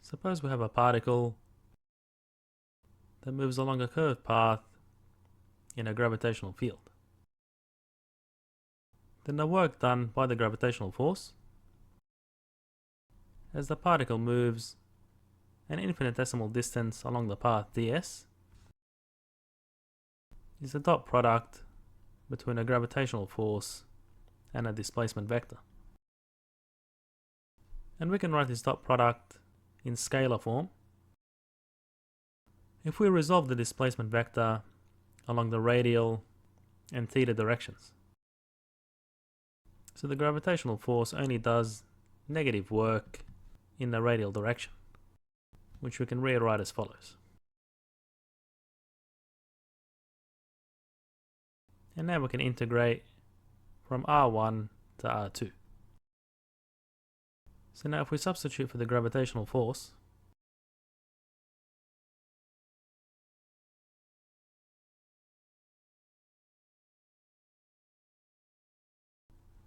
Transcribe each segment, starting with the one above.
Suppose we have a particle that moves along a curved path in a gravitational field. Then the work done by the gravitational force as the particle moves an infinitesimal distance along the path ds is the dot product between a gravitational force and a displacement vector. And we can write this dot product in scalar form if we resolve the displacement vector along the radial and theta directions. So the gravitational force only does negative work in the radial direction, which we can rewrite as follows. And now we can integrate from R1 to R2. So now if we substitute for the gravitational force,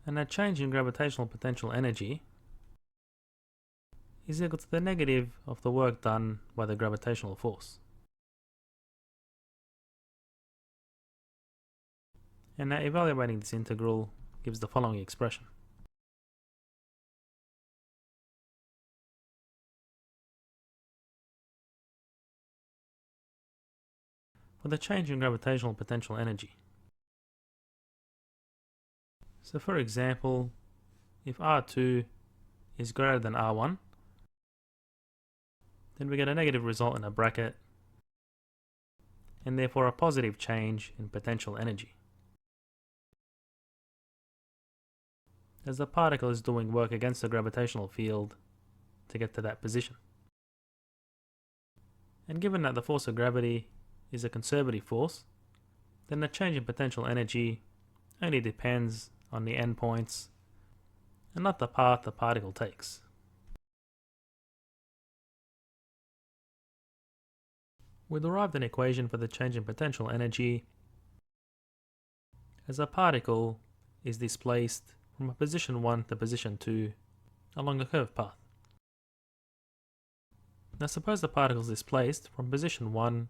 and that change in gravitational potential energy is equal to the negative of the work done by the gravitational force. And now evaluating this integral gives the following expression. For the change in gravitational potential energy. So for example, if R2 is greater than R1, then we get a negative result in a bracket, and therefore a positive change in potential energy, as the particle is doing work against the gravitational field to get to that position. And given that the force of gravity is a conservative force, then the change in potential energy only depends on the endpoints and not the path the particle takes. We derived an equation for the change in potential energy as a particle is displaced from position 1 to position 2 along a curved path. Now suppose the particle is displaced from position 1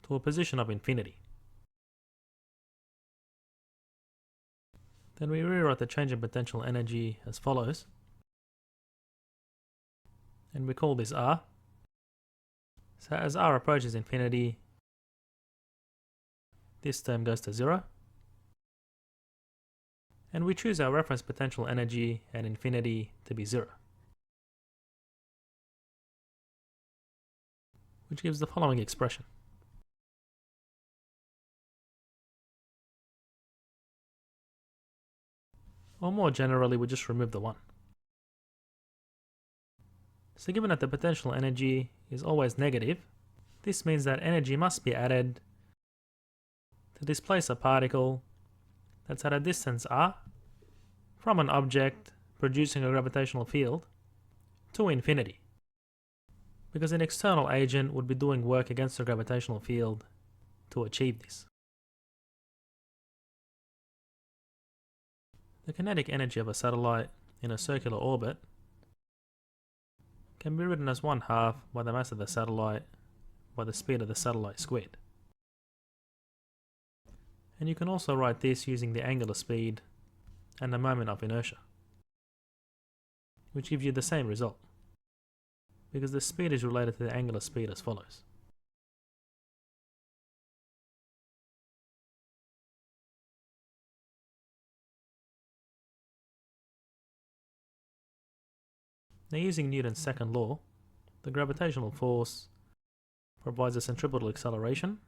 to a position of infinity. Then we rewrite the change in potential energy as follows, and we call this R. So as R approaches infinity, this term goes to 0, and we choose our reference potential energy at infinity to be 0, which gives the following expression. Or more generally, we just remove the 1. So given that the potential energy is always negative, this means that energy must be added to displace a particle that's at a distance r from an object producing a gravitational field to infinity, because an external agent would be doing work against the gravitational field to achieve this. The kinetic energy of a satellite in a circular orbit can be written as 1/2 by the mass of the satellite by the speed of the satellite squared. And you can also write this using the angular speed and the moment of inertia, which gives you the same result, because the speed is related to the angular speed as follows. Now using Newton's second law, the gravitational force provides a centripetal acceleration,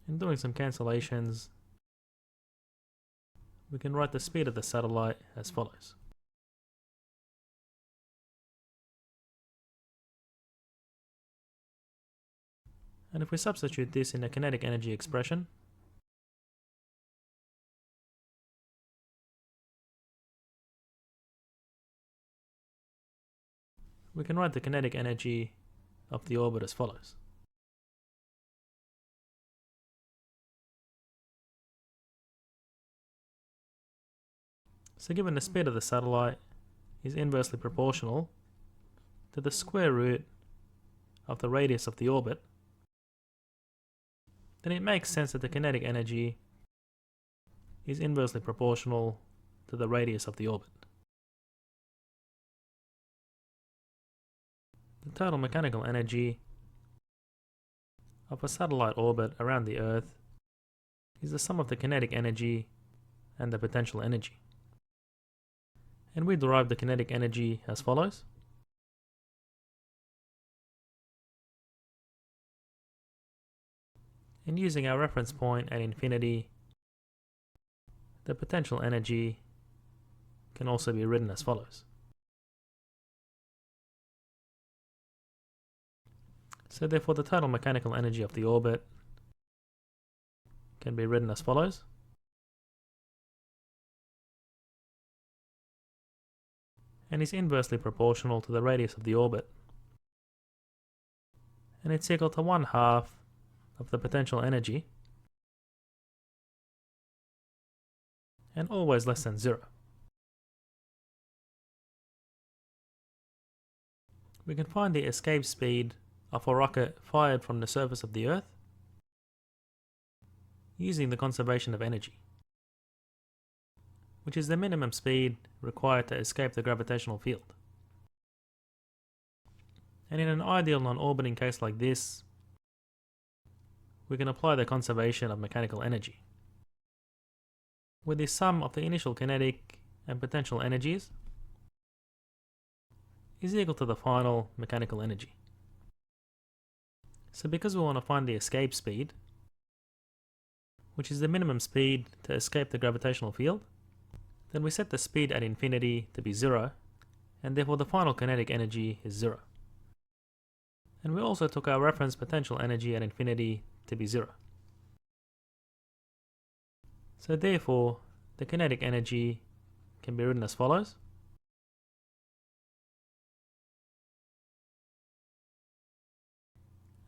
and doing some cancellations, we can write the speed of the satellite as follows. And if we substitute this in a kinetic energy expression, we can write the kinetic energy of the orbit as follows. So given the speed of the satellite is inversely proportional to the square root of the radius of the orbit, then it makes sense that the kinetic energy is inversely proportional to the radius of the orbit. The total mechanical energy of a satellite orbit around the Earth is the sum of the kinetic energy and the potential energy. And we derive the kinetic energy as follows. And using our reference point at infinity, the potential energy can also be written as follows. So therefore the total mechanical energy of the orbit can be written as follows. And is inversely proportional to the radius of the orbit. And it's equal to 1/2 of the potential energy, and always less than 0. We can find the escape speed of a rocket fired from the surface of the Earth using the conservation of energy, which is the minimum speed required to escape the gravitational field. And in an ideal non-orbiting case like this, we can apply the conservation of mechanical energy, where the sum of the initial kinetic and potential energies is equal to the final mechanical energy. So because we want to find the escape speed, which is the minimum speed to escape the gravitational field, then we set the speed at infinity to be 0, and therefore the final kinetic energy is 0. And we also took our reference potential energy at infinity to be 0. So therefore, the kinetic energy can be written as follows.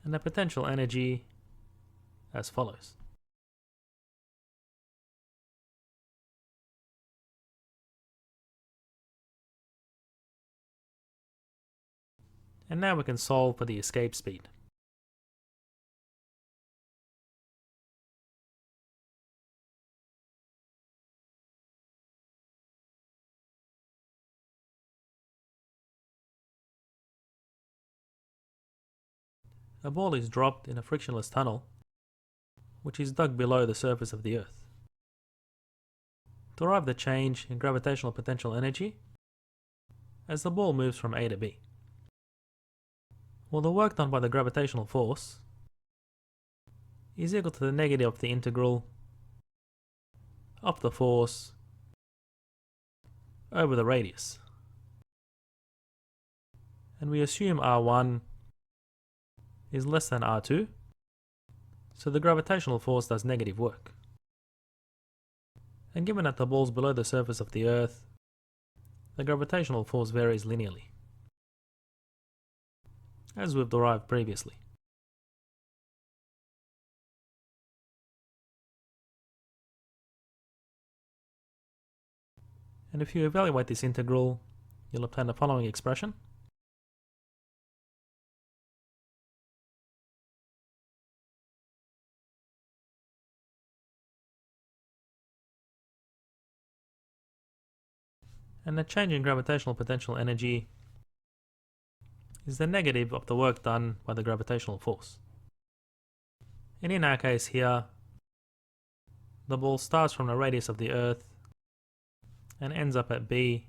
And the potential energy as follows. And now we can solve for the escape speed. A ball is dropped in a frictionless tunnel, which is dug below the surface of the Earth. Derive the change in gravitational potential energy as the ball moves from A to B. Well, the work done by the gravitational force is equal to the negative of the integral of the force over the radius. And we assume R1 is less than R2, so the gravitational force does negative work. And given that the ball's below the surface of the Earth, the gravitational force varies linearly, as we've derived previously. And if you evaluate this integral, you'll obtain the following expression. And the change in gravitational potential energy is the negative of the work done by the gravitational force. And in our case here, the ball starts from the radius of the Earth and ends up at B,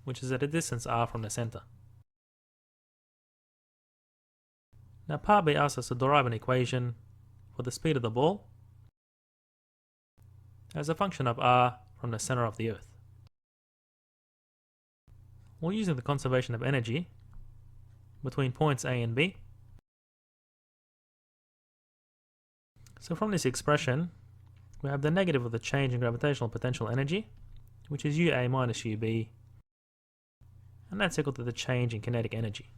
which is at a distance r from the center. Now part B asks us to derive an equation for the speed of the ball as a function of r from the center of the Earth. We're using the conservation of energy between points A and B. So from this expression, we have the negative of the change in gravitational potential energy, which is UA minus UB, and that's equal to the change in kinetic energy.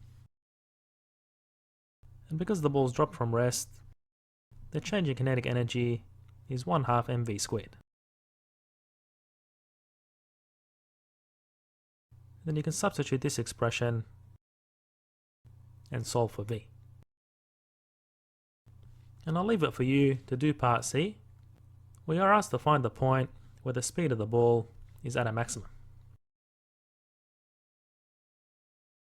And because the ball's dropped from rest, the change in kinetic energy is 1/2 mv squared. Then you can substitute this expression and solve for v. And I'll leave it for you to do part C. We are asked to find the point where the speed of the ball is at a maximum.